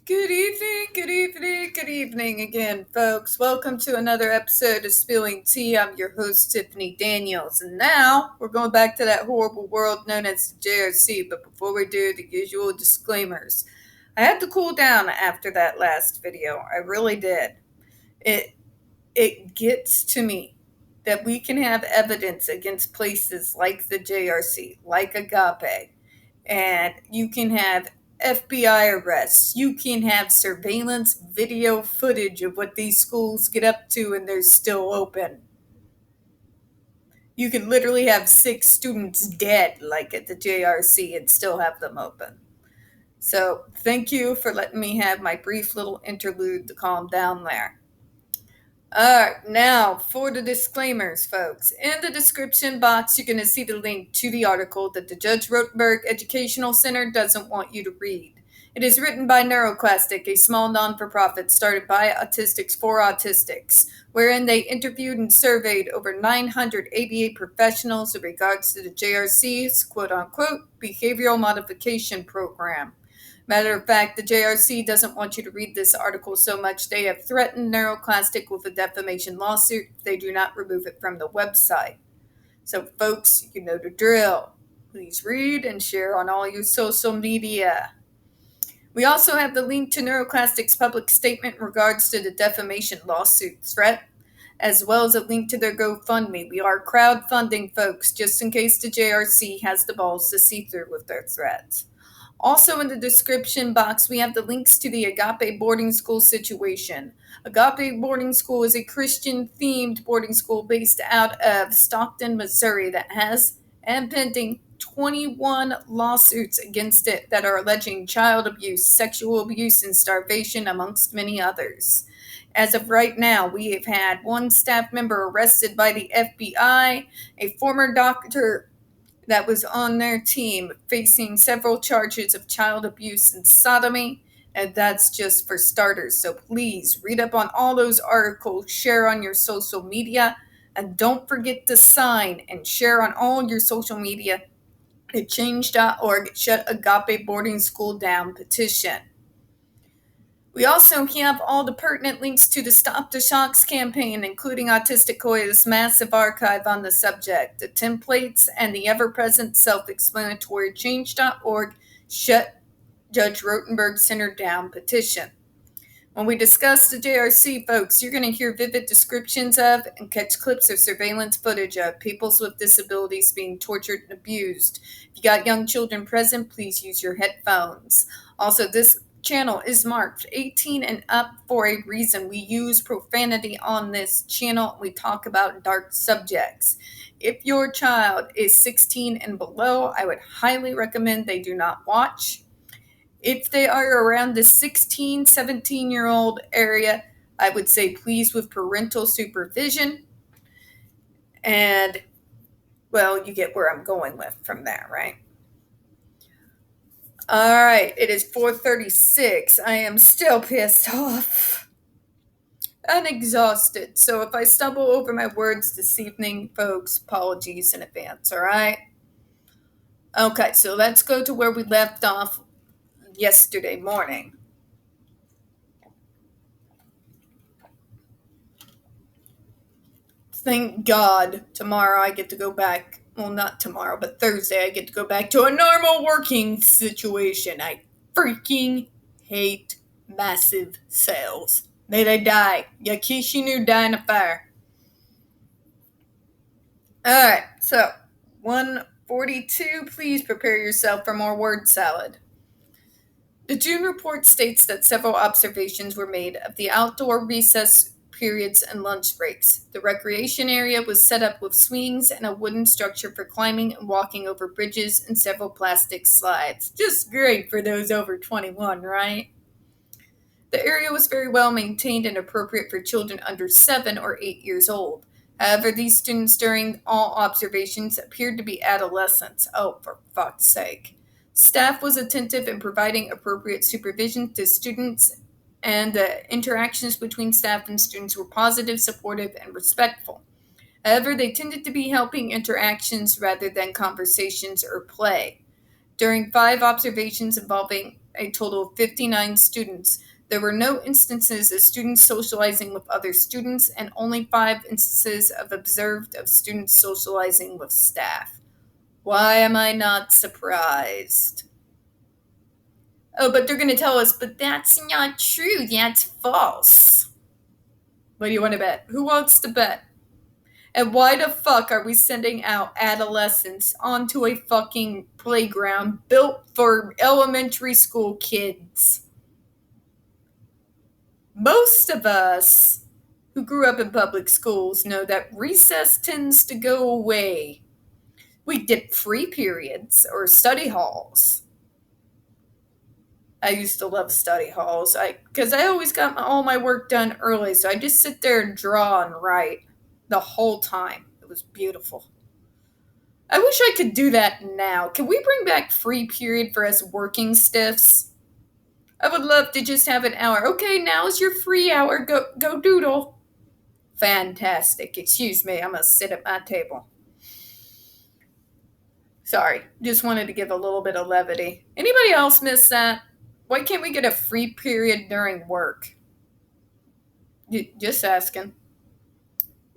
Good evening, good evening, good evening again, folks. Welcome to another episode of Spilling Tea. I'm your host, Tiffany Daniels. And now we're going back to that horrible world known as the JRC. But before we do, the usual disclaimers. I had to cool down after that last video. I really did. It gets to me that we can have evidence against places like the JRC, like Agape, and you can have FBI arrests. You can have surveillance video footage of what these schools get up to and they're still open. You can literally have 6 students dead, like at the JRC, and still have them open. So, thank you for letting me have my brief little interlude to calm down there. Alright, now for the disclaimers, folks. In the description box, you're going to see the link to the article that the Judge Rotenberg Educational Center doesn't want you to read. It is written by NeuroClastic, a small non-for-profit started by autistics for autistics, wherein they interviewed and surveyed over 900 ABA professionals in regards to the JRC's quote-unquote behavioral modification program. Matter of fact, the JRC doesn't want you to read this article so much they have threatened NeuroClastic with a defamation lawsuit if they do not remove it from the website. So, folks, you know the drill. Please read and share on all your social media. We also have the link to NeuroClastic's public statement in regards to the defamation lawsuit threat, as well as a link to their GoFundMe. We are crowdfunding, folks, just in case the JRC has the balls to see through with their threats. Also in the description box, we have the links to the Agape boarding school situation. Agape boarding school is a Christian-themed boarding school based out of Stockton, Missouri that has, and pending, 21 lawsuits against it that are alleging child abuse, sexual abuse, and starvation, amongst many others. As of right now, we have had one staff member arrested by the FBI, a former doctor that was on their team facing several charges of child abuse and sodomy, and that's just for starters. So please read up on all those articles, share on your social media, and don't forget to sign and share on all your social media at change.org Shut Agape Boarding School Down petition. We also have all the pertinent links to the Stop the Shocks campaign, including Autistic Hoya's massive archive on the subject, the templates, and the ever-present self-explanatory change.org Shut Judge Rotenberg Center Down petition. When we discuss the JRC, folks, you're going to hear vivid descriptions of and catch clips of surveillance footage of peoples with disabilities being tortured and abused. If you got young children present, please use your headphones. Also, this channel is marked 18 and up for a reason. We use profanity on this channel. We talk about dark subjects. If your child is 16 and below, I would highly recommend they do not watch. If they are around the 16, 17-year-old area, I would say please with parental supervision. And, well, you get where I'm going with from there, right? All right, it is 4:36. I am still pissed off and exhausted. So if I stumble over my words this evening, folks, apologies in advance, all right? Okay, so let's go to where we left off yesterday morning. Thank God tomorrow I get to go back. Well, not tomorrow, but Thursday I get to go back to a normal working situation. I freaking hate massive sales. May they die. Yakishinu die in a fire. Alright, so 142, please prepare yourself for more word salad. The June report states that several observations were made of the outdoor recess periods and lunch breaks. The recreation area was set up with swings and a wooden structure for climbing and walking over bridges and several plastic slides. Just great for those over 21, right? The area was very well maintained and appropriate for children under 7 or 8 years old. However, these students during all observations appeared to be adolescents. Oh, for fuck's sake. Staff was attentive in providing appropriate supervision to students, and the interactions between staff and students were positive, supportive, and respectful. However, they tended to be helping interactions rather than conversations or play. During 5 observations involving a total of 59 students. There were no instances of students socializing with other students and only 5 instances of observed of students socializing with staff. Why am I not surprised? Oh, but they're going to tell us, but that's not true. That's false. What do you want to bet? Who wants to bet? And why the fuck are we sending out adolescents onto a fucking playground built for elementary school kids? Most of us who grew up in public schools know that recess tends to go away. We get free periods or study halls. I used to love study halls because I always got all my work done early, so I just sit there and draw and write the whole time. It was beautiful. I wish I could do that now. Can we bring back free period for us working stiffs? I would love to just have an hour. Okay, now's your free hour. Go doodle. Fantastic. Excuse me, I'm going to sit at my table. Sorry, just wanted to give a little bit of levity. Anybody else miss that? Why can't we get a free period during work? Just asking.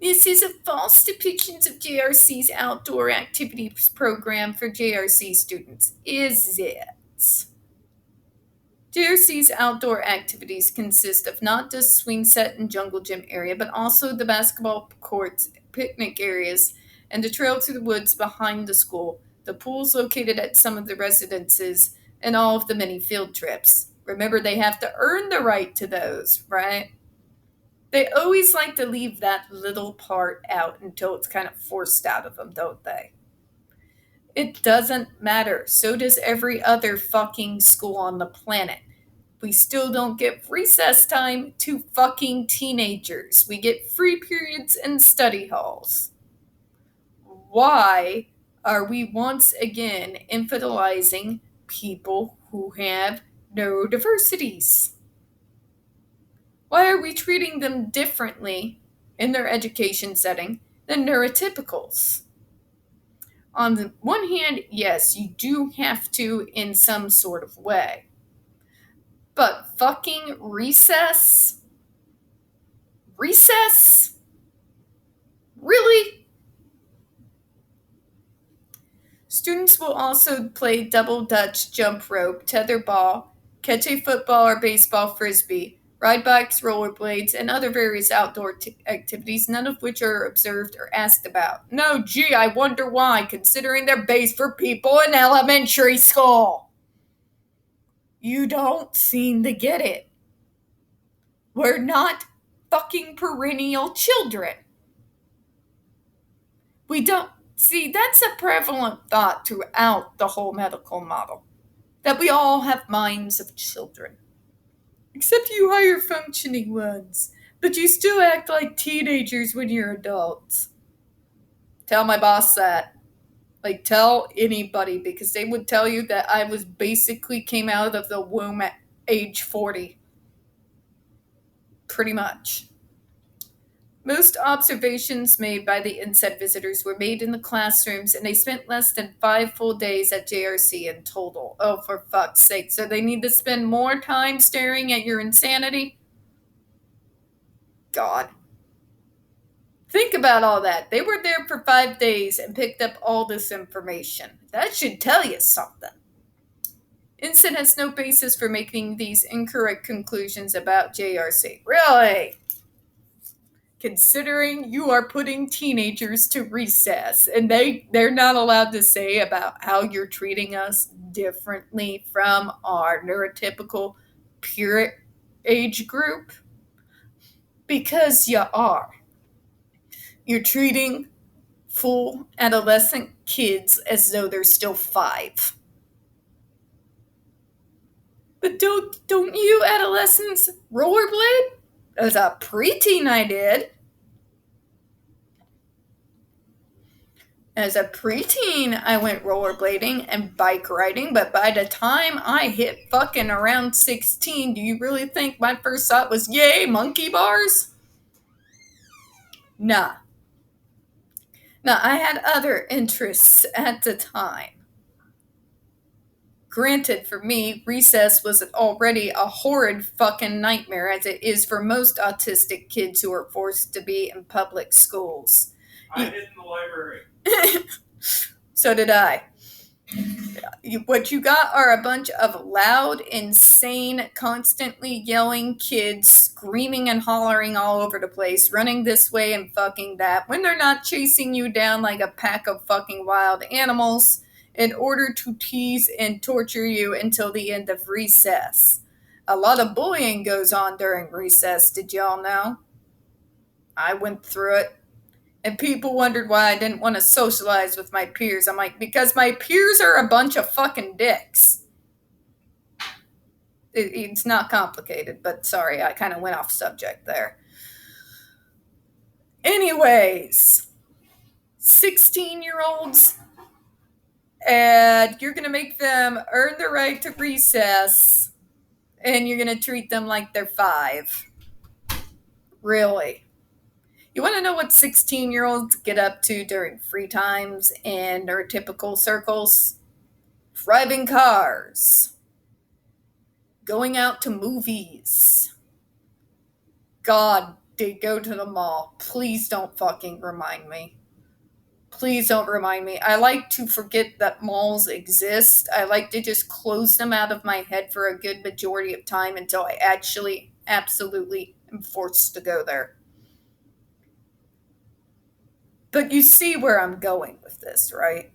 This is a false depiction of JRC's outdoor activities program for JRC students. Is it? JRC's outdoor activities consist of not just swing set and jungle gym area, but also the basketball courts, picnic areas, and the trail through the woods behind the school, the pools located at some of the residences, and all of the many field trips. Remember, they have to earn the right to those, right? They always like to leave that little part out until it's kind of forced out of them, don't they? It doesn't matter. So does every other fucking school on the planet. We still don't get recess time to fucking teenagers. We get free periods in study halls. Why are we once again infantilizing people who have neurodiversities? Why are we treating them differently in their education setting than neurotypicals? On the one hand, yes, you do have to in some sort of way. But fucking recess? Recess? Really? Students will also play double dutch, jump rope, tetherball, catch a football or baseball frisbee, ride bikes, rollerblades, and other various outdoor activities, none of which are observed or asked about. No, gee, I wonder why, considering they're based for people in elementary school. You don't seem to get it. We're not fucking perennial children. We don't. See, that's a prevalent thought throughout the whole medical model, that we all have minds of children. Except you higher functioning ones, but you still act like teenagers when you're adults. Tell my boss that. Like, tell anybody, because they would tell you that I was basically came out of the womb at age 40. Pretty much. Most observations made by the NSED visitors were made in the classrooms, and they spent less than 5 full days at JRC in total. Oh, for fuck's sake. So they need to spend more time staring at your insanity? God. Think about all that. They were there for 5 days and picked up all this information. That should tell you something. NSED has no basis for making these incorrect conclusions about JRC. Really? Considering you are putting teenagers to recess and they're not allowed to say about how you're treating us differently from our neurotypical pure age group? Because you are. You're treating full adolescent kids as though they're still 5. But don't you adolescents rollerblade? As a preteen, I did. As a preteen, I went rollerblading and bike riding, but by the time I hit fucking around 16, do you really think my first thought was, yay, monkey bars? Nah. Nah, I had other interests at the time. Granted, for me, recess was already a horrid fucking nightmare, as it is for most autistic kids who are forced to be in public schools. I did in the library. So did I. What you got are a bunch of loud, insane, constantly yelling kids screaming and hollering all over the place, running this way and fucking that, when they're not chasing you down like a pack of fucking wild animals in order to tease and torture you until the end of recess. A lot of bullying goes on during recess, did y'all know? I went through it. And people wondered why I didn't want to socialize with my peers. I'm like, because my peers are a bunch of fucking dicks. It's not complicated, but sorry, I kind of went off subject there. Anyways, 16-year-olds, and you're going to make them earn the right to recess, and you're going to treat them like they're 5. Really? You want to know what 16-year-olds get up to during free times in neurotypical circles? Driving cars. Going out to movies. God, they go to the mall. Please don't fucking remind me. Please don't remind me. I like to forget that malls exist. I like to just close them out of my head for a good majority of time until I actually absolutely am forced to go there. But you see where I'm going with this, right?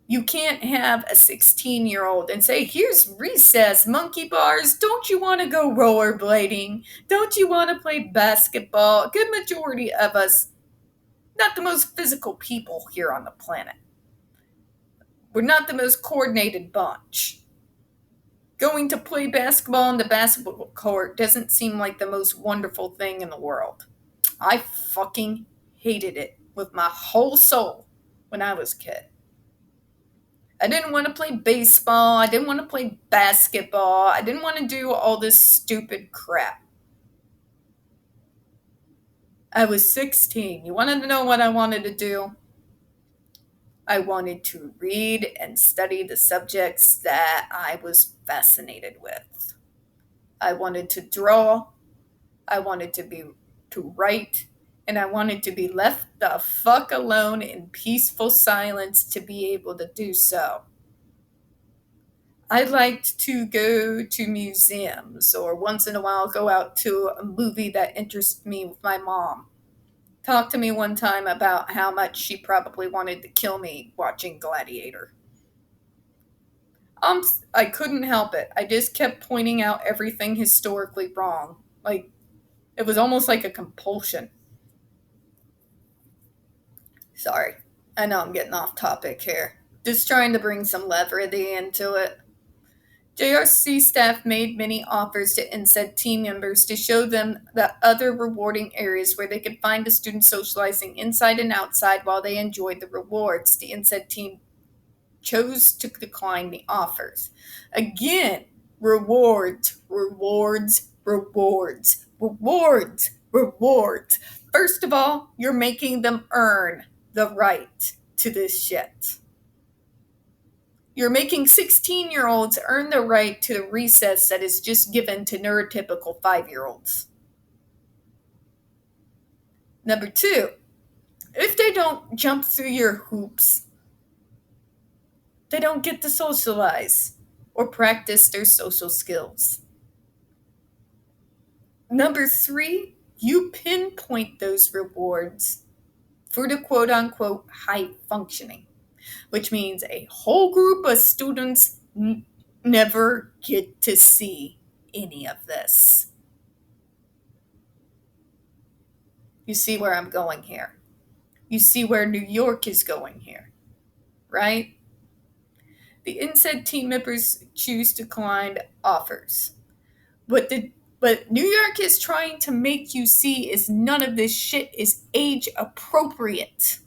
You can't have a 16-year-old and say, here's recess, monkey bars. Don't you want to go rollerblading? Don't you want to play basketball? A good majority of us, not the most physical people here on the planet. We're not the most coordinated bunch. Going to play basketball on the basketball court doesn't seem like the most wonderful thing in the world. I fucking hated it with my whole soul when I was a kid. I didn't want to play baseball. I didn't want to play basketball. I didn't want to do all this stupid crap. I was 16. You wanted to know what I wanted to do? I wanted to read and study the subjects that I was fascinated with. I wanted to draw. I wanted to write. And I wanted to be left the fuck alone in peaceful silence to be able to do so. I liked to go to museums or once in a while go out to a movie that interested me with my mom. Talked to me one time about how much she probably wanted to kill me watching Gladiator. I couldn't help it. I just kept pointing out everything historically wrong. Like, it was almost like a compulsion. Sorry, I know I'm getting off topic here. Just trying to bring some levity into it. JRC staff made many offers to NSED team members to show them the other rewarding areas where they could find the students socializing inside and outside while they enjoyed the rewards. The NSED team chose to decline the offers. Again, rewards. First of all, you're making them earn the right to this shit. You're making 16-year-olds earn the right to the recess that is just given to neurotypical 5-year-olds. Number 2, if they don't jump through your hoops, they don't get to socialize or practice their social skills. Number 3, you pinpoint those rewards for the quote-unquote high functioning, which means a whole group of students never get to see any of this. You see where I'm going here. You see where New York is going here, right? The NSED team members choose to decline offers. What New York is trying to make you see is none of this shit is age appropriate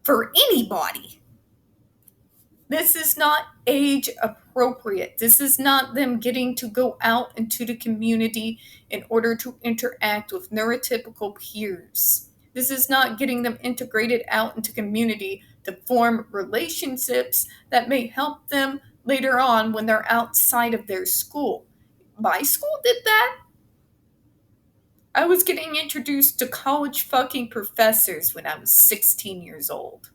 for anybody. This is not age appropriate. This is not them getting to go out into the community in order to interact with neurotypical peers. This is not getting them integrated out into community to form relationships that may help them later on when they're outside of their school. My school did that. I was getting introduced to college fucking professors when I was 16 years old,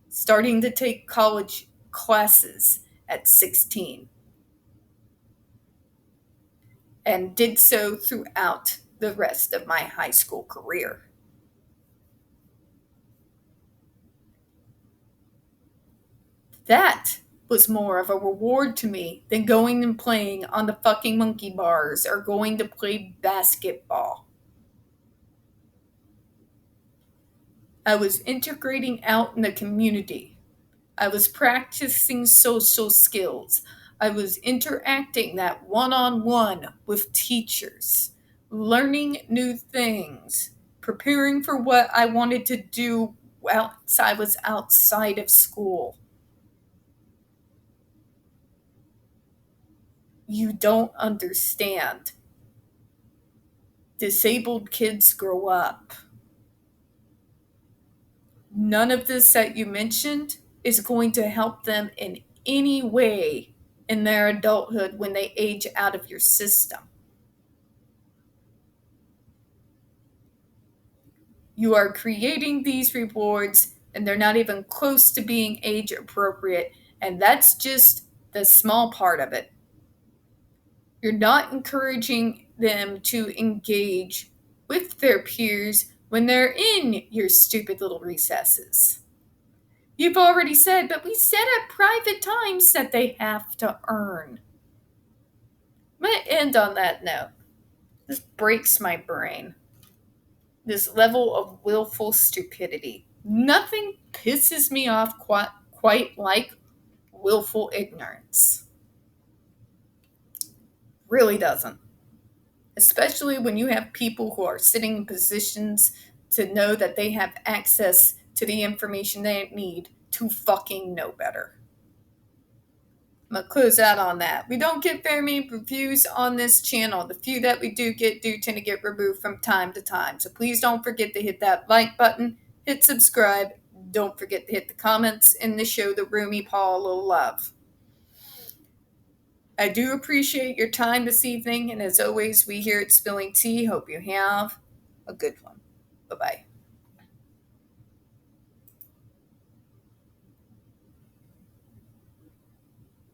starting to take college classes at 16, and did so throughout the rest of my high school career. That was more of a reward to me than going and playing on the fucking monkey bars or going to play basketball. I was integrating out in the community. I was practicing social skills. I was interacting that one-on-one with teachers, learning new things, preparing for what I wanted to do once I was outside of school. You don't understand. Disabled kids grow up. None of this that you mentioned is going to help them in any way in their adulthood when they age out of your system. You are creating these rewards and they're not even close to being age appropriate, and that's just the small part of it. You're not encouraging them to engage with their peers when they're in your stupid little recesses. You've already said, but we said at private times that they have to earn. I'm going to end on that note. This breaks my brain. This level of willful stupidity. Nothing pisses me off quite like willful ignorance. Really doesn't. Especially when you have people who are sitting in positions to know that they have access to the information they need to fucking know better. I'm going to close out on that. We don't get very many reviews on this channel. The few that we do tend to get removed from time to time. So please don't forget to hit that like button, hit subscribe. Don't forget to hit the comments and to show the Roomy Paw a little love. I do appreciate your time this evening, and as always, we here at Spilling Tea hope you have a good one. Bye-bye.